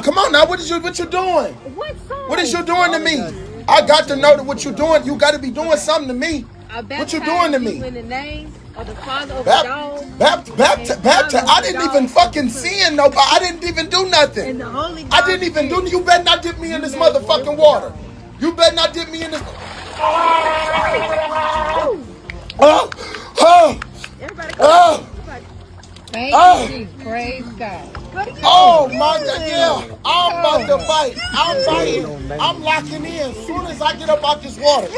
Come on now. What you doing? What song? What is you doing to me? I got to know that what you're doing. You got to be doing something to me. What you doing to me? In the name of the Father of the dog. I didn't even fucking sin nobody. I didn't even do nothing. And the Holy I didn't even do. You better not dip me in this motherfucking water. You better not dip me in this. Praise God. Oh my God, yeah. I'm about to bite. I'm biting. I'm locking in as soon as I get up out this water.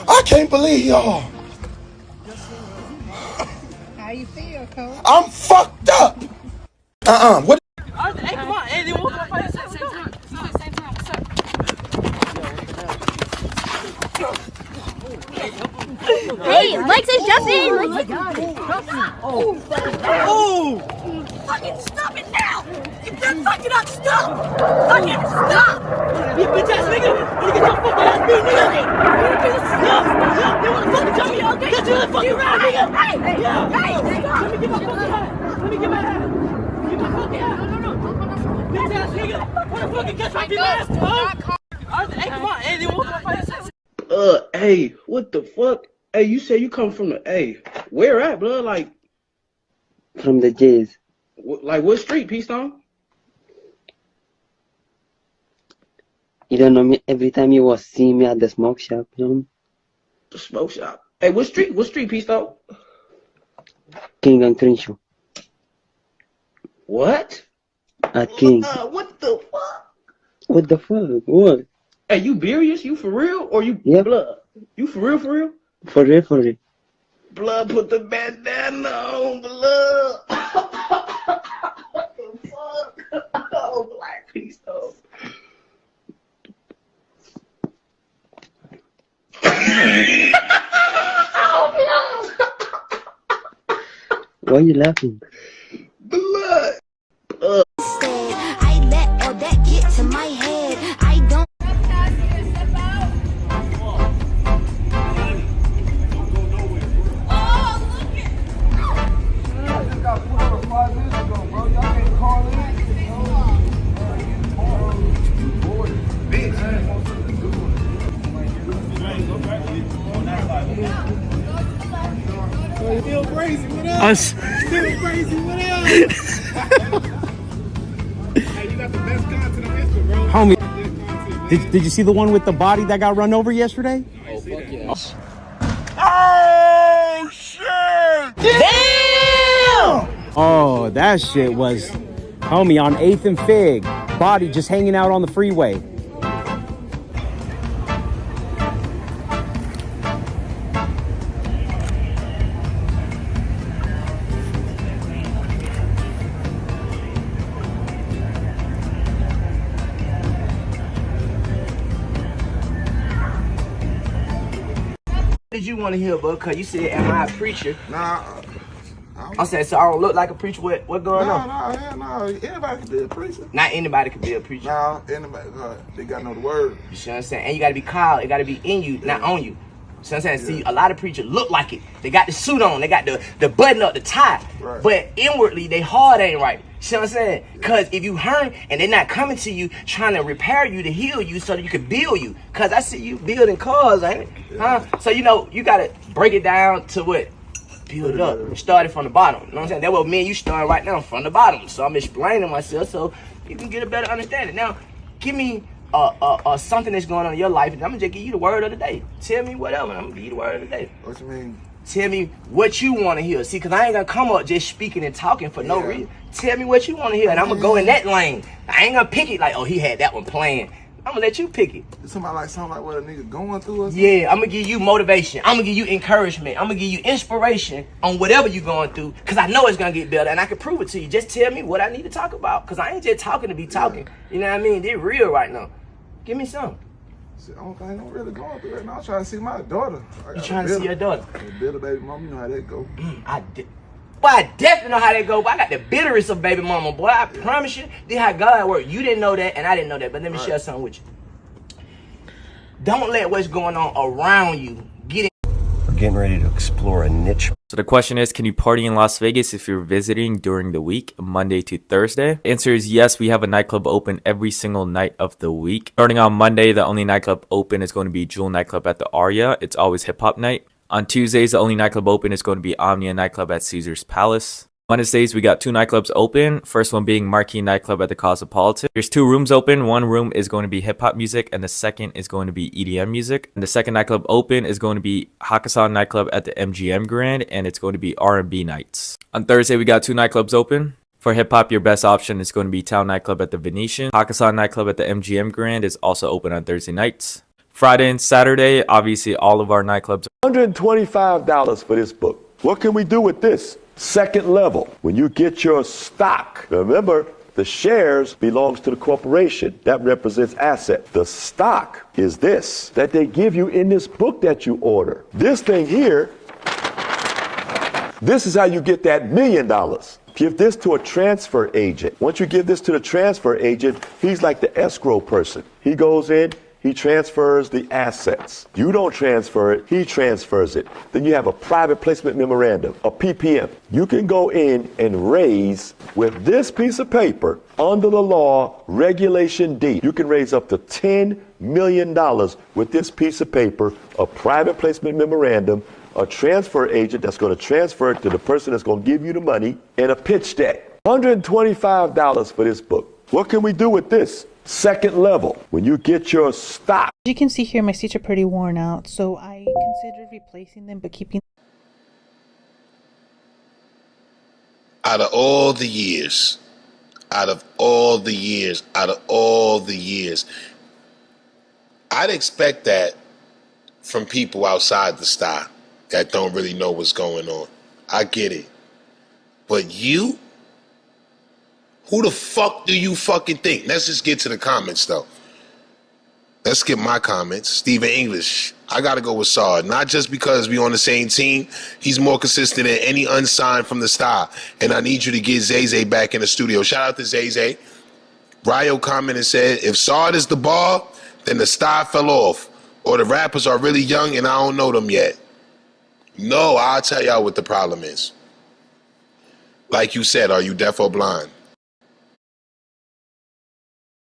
I can't believe y'all. How you feel, Coach? I'm fucked up. What? Hey, come on. Hey, they won't go fight at the same time. Same time. What's up? Hey, Lexus, jump in! Oh! Fucking stop it now! If you're fucking up, stop! Fucking stop! You bitch ass nigga! You get your fucking ass beat, nigga! Stop! You wanna fucking jump me? Okay? Get your fucking ride, nigga! Hey! Let me get my fucking hat! Let me get my hat! Get my fucking hat! No! Bitch ass nigga! Wanna fucking catch my beat ass, huh? Hey, come on! Hey, they won't go fight at the same time. Hey, what the fuck? Hey, you said you come from the, where at, blood? Like, from the J's. Like, what street, P-Stone? You don't know me, every time you was seeing me at the smoke shop, you know? The smoke shop. Hey, what street, P-Stone? King and Crenshaw. What? At King. What the fuck? What the fuck? What? Hey, you serious? You for real? Or you, Yep. blood? You for real, for real? For real. Blood, put the bandana on, blood. What the fuck? Oh, Black P-Stone. Why are you laughing? Blood. I let all that get to my head. I don't. Still crazy, what up? Us. Still crazy, what up? Hey, you got the best content on Insta, bro. Homie, did you see the one with the body that got run over yesterday? Oh, fuck yeah. Oh, shit! Damn! Oh, that shit was, homie, on 8th and Fig. Body just hanging out on the freeway. What did you want to hear, bro? Cause you said, am I a preacher? Nah. I said, so I don't look like a preacher. What going on? No. Anybody can be a preacher. Not anybody can be a preacher. Nah, anybody. They got to know the word. You see what I'm saying? And you gotta be called. It gotta be in you, not on you. See what I'm saying? See, a lot of preachers look like it. They got the suit on. They got the button up, the tie. Right. But inwardly, they heart ain't right. See what I'm saying? Because if you hurt and they're not coming to you, trying to repair you, to heal you, so that you can build you. Because I see you building cars, ain't it? Huh? So, you know, you got to break it down to what? Build it up. Start it from the bottom. You know what I'm saying? That's what me and you starting right now, from the bottom. So I'm explaining myself so you can get a better understanding. Now, give me something that's going on in your life, and I'm gonna just give you the word of the day. Tell me whatever, and I'm gonna give you the word of the day. What you mean? Tell me what you want to hear. See, because I ain't gonna come up just speaking and talking for no reason. Tell me what you want to hear, and I'm gonna go in that lane. I ain't gonna pick it like, oh, he had that one playing. I'm gonna let you pick it. Something like what a nigga going through or something? Yeah, I'm gonna give you motivation. I'm gonna give you encouragement. I'm gonna give you inspiration on whatever you're going through, because I know it's gonna get better, and I can prove it to you. Just tell me what I need to talk about, because I ain't just talking to be talking. You know what I mean? They're real right now. Give me some. Shit, I don't think I'm really going through it now. I'm trying to see my daughter. You trying to see your daughter? Bitter baby mama, you know how that go. Boy, I definitely know how that go. Boy, I got the bitterest of baby mama. Boy, I promise you, this how God works. You didn't know that, and I didn't know that. But let me share something with you. Don't let what's going on around you get in. getting ready to explore a niche. So the question is, can you party in Las Vegas if you're visiting during the week, Monday to Thursday? The answer is yes. We have a nightclub open every single night of the week. Starting on Monday, the only nightclub open is going to be Jewel Nightclub at the Aria. It's always hip hop night. On Tuesdays, the only nightclub open is going to be Omnia Nightclub at Caesars Palace. Wednesdays, we got 2 nightclubs open. First one being Marquee Nightclub at the Cosmopolitan. There's 2 rooms open. One room is going to be hip hop music, and the second is going to be EDM music. And the second nightclub open is going to be Hakkasan Nightclub at the MGM Grand, and it's going to be R&B nights. On Thursday, we got 2 nightclubs open. For hip hop, your best option is going to be Town Nightclub at the Venetian. Hakkasan Nightclub at the MGM Grand is also open on Thursday nights. Friday and Saturday, obviously all of our nightclubs. $125 for this book. What can we do with this? Second level, when you get your stock, remember the shares belongs to the corporation. That represents asset. The stock is this that they give you in this book that you order. This thing here, this is how you get that $1 million. Give this to a transfer agent. Once you give this to the transfer agent, he's like the escrow person. He goes in, he transfers the assets. You don't transfer it, he transfers it. Then you have a private placement memorandum, a PPM. You can go in and raise with this piece of paper under the law, Regulation D. You can raise up to $10 million with this piece of paper, a private placement memorandum, a transfer agent that's going to transfer it to the person that's going to give you the money, and a pitch deck. $125 for this book. What can we do with this? Second level, when you get your stock. As you can see here, my seats are pretty worn out, so I considered replacing them, but keeping. Out of all the years, I'd expect that from people outside the style that don't really know what's going on. I get it. But you? Who the fuck do you fucking think? Let's just get to the comments, though. Let's skip my comments. Stephen English. I got to go with Saad. Not just because we on the same team. He's more consistent than any unsigned from the star. And I need you to get Zay Zay back in the studio. Shout out to Zay Zay. Ryo commented and said, if Saad is the ball, then the star fell off. Or the rappers are really young and I don't know them yet. No, I'll tell y'all what the problem is. Like you said, are you deaf or blind?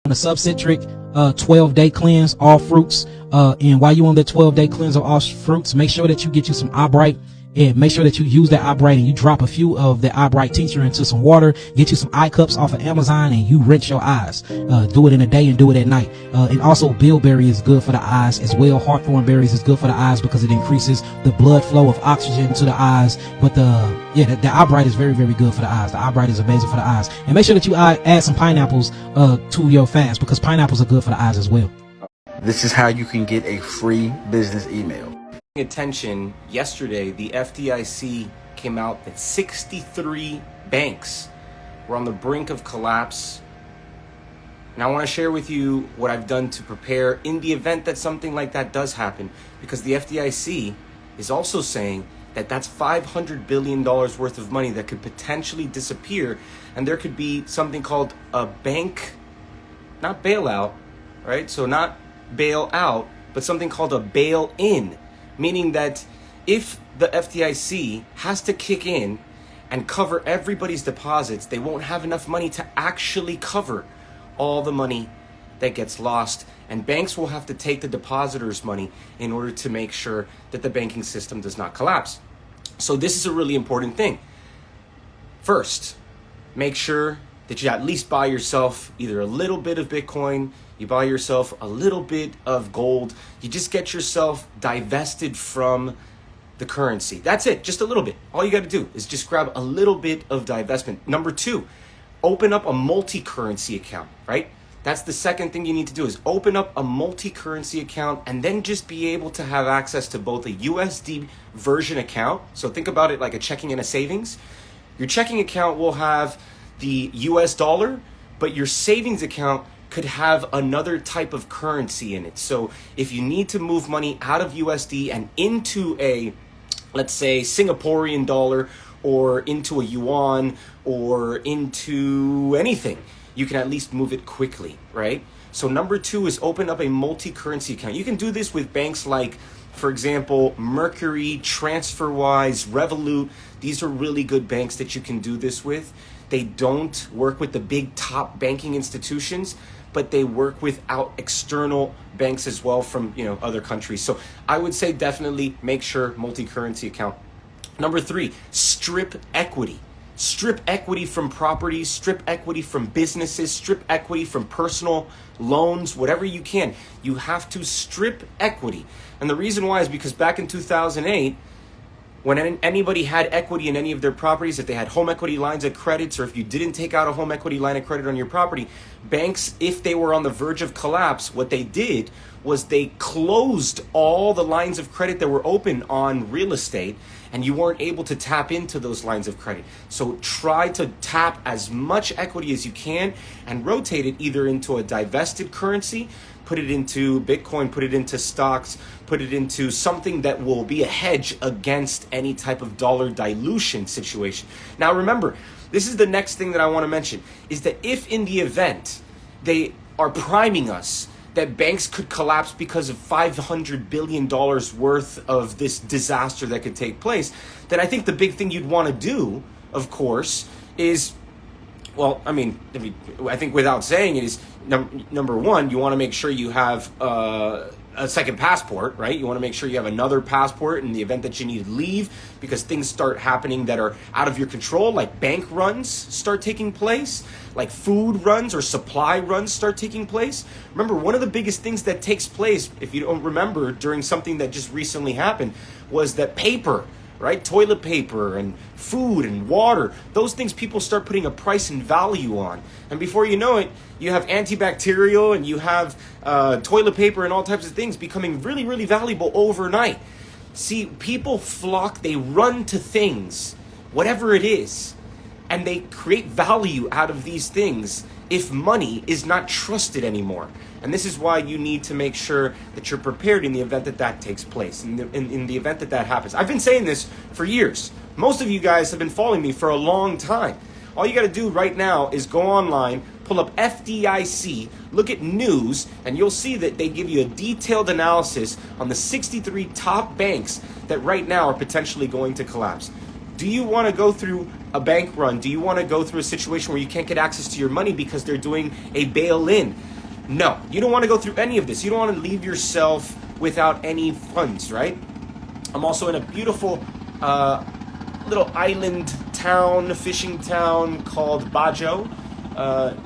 On a subcentric 12-day cleanse, all fruits, and while you're on the 12-day cleanse of all fruits, make sure that you get you some Eyebright, and make sure that you use that Eyebright and you drop a few of the Eyebright tincture into some water, get you some eye cups off of Amazon, and you rinse your eyes. Do it in a day and do it at night. And also bilberry is good for the eyes as well. Hawthorn berries is good for the eyes because it increases the blood flow of oxygen to the eyes. But the Eyebright is very, very good for the eyes. The Eyebright is amazing for the eyes. And make sure that you add some pineapples to your fast, because pineapples are good for the eyes as well. This is how you can get a free business email. Attention, yesterday the FDIC came out that 63 banks were on the brink of collapse. And I want to share with you what I've done to prepare in the event that something like that does happen, because the FDIC is also saying that that's $500 billion worth of money that could potentially disappear, and there could be something called a bank, not bailout, right? So not bail out, but something called a bail-in. Meaning that if the FDIC has to kick in and cover everybody's deposits, they won't have enough money to actually cover all the money that gets lost. And banks will have to take the depositors' money in order to make sure that the banking system does not collapse. So this is a really important thing. First, make sure that you at least buy yourself either a little bit of Bitcoin, you buy yourself a little bit of gold, you just get yourself divested from the currency. That's it, just a little bit. All you got to do is just grab a little bit of divestment. Number 2, open up a multi-currency account, right? That's the second thing you need to do, is open up a multi-currency account and then just be able to have access to both a USD version account. So think about it like a checking and a savings. Your checking account will have the US dollar, but your savings account could have another type of currency in it. So if you need to move money out of USD and into a, let's say, Singaporean dollar, or into a yuan, or into anything, you can at least move it quickly, right? So number 2 is open up a multi-currency account. You can do this with banks like For example, Mercury, TransferWise, Revolut, these are really good banks that you can do this with. They don't work with the big top banking institutions, but they work with external banks as well from, other countries. So I would say definitely make sure multi-currency account. Number 3, strip equity. Strip equity from properties, strip equity from businesses, strip equity from personal loans, whatever you can. You have to strip equity. And the reason why is because back in 2008, when anybody had equity in any of their properties, if they had home equity lines of credits, or if you didn't take out a home equity line of credit on your property, banks, if they were on the verge of collapse, what they did was they closed all the lines of credit that were open on real estate, and you weren't able to tap into those lines of credit. So try to tap as much equity as you can and rotate it either into a divested currency, put it into Bitcoin, put it into stocks, put it into something that will be a hedge against any type of dollar dilution situation. Now remember, this is the next thing that I want to mention, is that if in the event they are priming us that banks could collapse because of $500 billion worth of this disaster that could take place, then I think the big thing you'd want to do, of course, is, well, I think without saying it is, number one, you want to make sure you have a second passport, right? You want to make sure you have another passport in the event that you need to leave, because things start happening that are out of your control, like bank runs start taking place, like food runs or supply runs start taking place. Remember, one of the biggest things that takes place, if you don't remember, during something that just recently happened, was that paper, right? Toilet paper and food and water, those things people start putting a price and value on. And before you know it, you have antibacterial and you have toilet paper and all types of things becoming really, really valuable overnight. See, people flock, they run to things, whatever it is, and they create value out of these things if money is not trusted anymore. And this is why you need to make sure that you're prepared in the event that that takes place, in the event that that happens. I've been saying this for years. Most of you guys have been following me for a long time. All you got to do right now is go online, pull up FDIC, look at news, and you'll see that they give you a detailed analysis on the 63 top banks that right now are potentially going to collapse. Do you want to go through a bank run? Do you want to go through a situation where you can't get access to your money because they're doing a bail-in? No, you don't want to go through any of this. You don't want to leave yourself without any funds, right? I'm also in a beautiful little island town, fishing town called Bajo.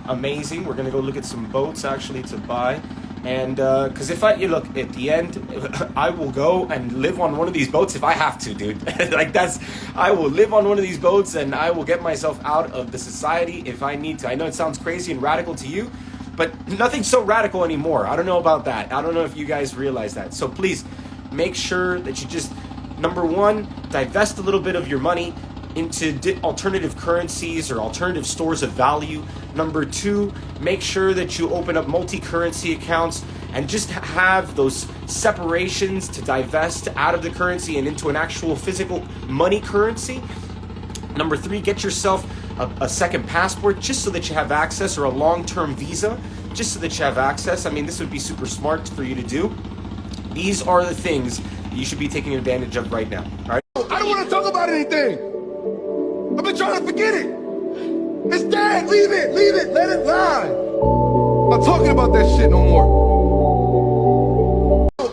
Amazing. We're going to go look at some boats actually to buy. And because look, at the end, I will go and live on one of these boats if I have to, dude. I will live on one of these boats and I will get myself out of the society if I need to. I know it sounds crazy and radical to you, but nothing's so radical anymore. I don't know about that. I don't know if you guys realize that. So please make sure that you just, number one, divest a little bit of your money into alternative currencies or alternative stores of value. Number two, make sure that you open up multi-currency accounts and just have those separations to divest out of the currency and into an actual physical money currency. Number three, get yourself a second passport just so that you have access, or a long-term visa just so that you have access. This would be super smart for you to do. These are the things that you should be taking advantage of right now. All right? I don't want to talk about anything. I've been trying to forget it. It's dead. Leave it. Let it lie. I'm not talking about that shit no more.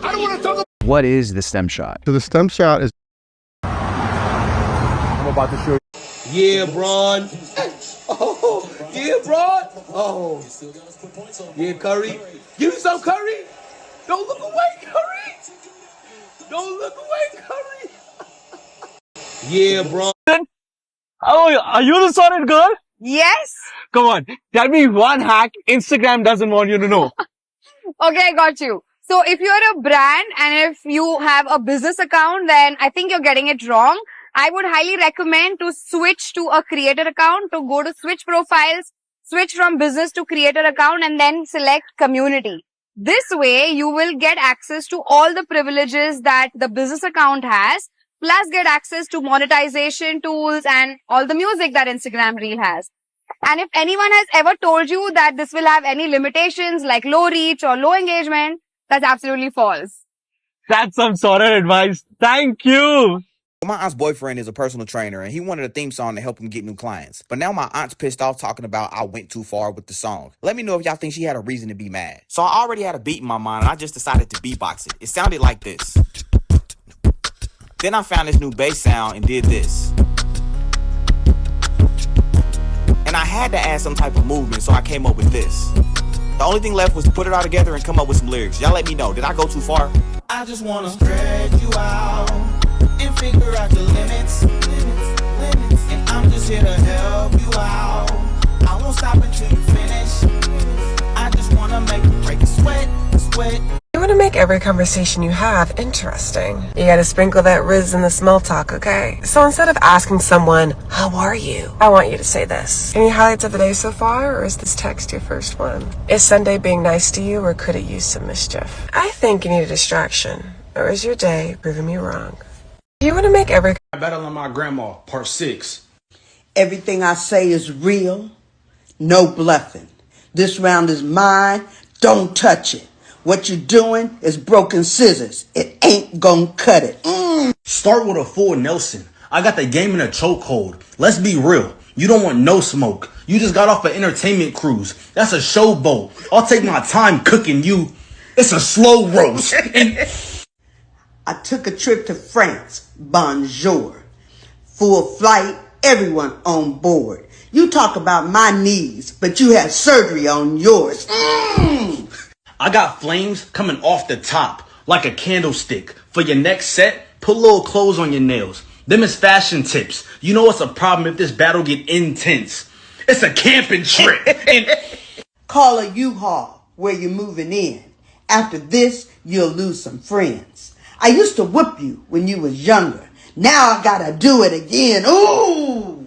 I don't want to talk about. What is the stem shot? So the stem shot is. I'm about to show you. Yeah, Bron. Oh, yeah, Bron. Oh, yeah, Curry. Give me some Curry. Don't look away, Curry. Don't look away, Curry. Yeah, Bron. Oh, are you the sorted girl? Yes. Come on, tell me one hack Instagram doesn't want you to know. Okay, I got you. So if you're a brand and if you have a business account, then I think you're getting it wrong. I would highly recommend to switch to a creator account, to go to switch profiles, switch from business to creator account, and then select community. This way you will get access to all the privileges that the business account has, plus get access to monetization tools and all the music that Instagram Reel has. And if anyone has ever told you that this will have any limitations like low reach or low engagement, that's absolutely false. That's some sort of advice. Thank you. My aunt's boyfriend is a personal trainer, and he wanted a theme song to help him get new clients. But now my aunt's pissed off talking about I went too far with the song. Let me know if y'all think she had a reason to be mad. So I already had a beat in my mind, and I just decided to beatbox it. It sounded like this. Then I found this new bass sound and did this. And I had to add some type of movement, so I came up with this. The only thing left was to put it all together and come up with some lyrics. Y'all let me know. Did I go too far? I just wanna stretch you out and figure out your limits. And I'm just here to help you out. I won't stop until you finish. I just wanna make you break a sweat. You want to make every conversation you have interesting. You gotta sprinkle that Riz in the small talk, okay? So instead of asking someone, how are you? I want you to say this. Any highlights of the day so far, or is this text your first one? Is Sunday being nice to you, or could it use some mischief? I think you need a distraction. Or is your day proving me wrong? You want to make every... Better than my grandma, part 6. Everything I say is real. No bluffing. This round is mine. Don't touch it. What you're doing is broken scissors. It ain't gonna cut it. Start with a full Nelson. I got the game in a chokehold. Let's be real. You don't want no smoke. You just got off an entertainment cruise. That's a showboat. I'll take my time cooking you. It's a slow roast. I took a trip to France. Bonjour. Full flight. Everyone on board. You talk about my knees, but you had surgery on yours. I got flames coming off the top like a candlestick. For your next set, put little clothes on your nails. Them is fashion tips. You know what's a problem if this battle get intense? It's a camping trip. Call a U-Haul where you're moving in. After this, you'll lose some friends. I used to whip you when you was younger. Now I gotta do it again. Ooh!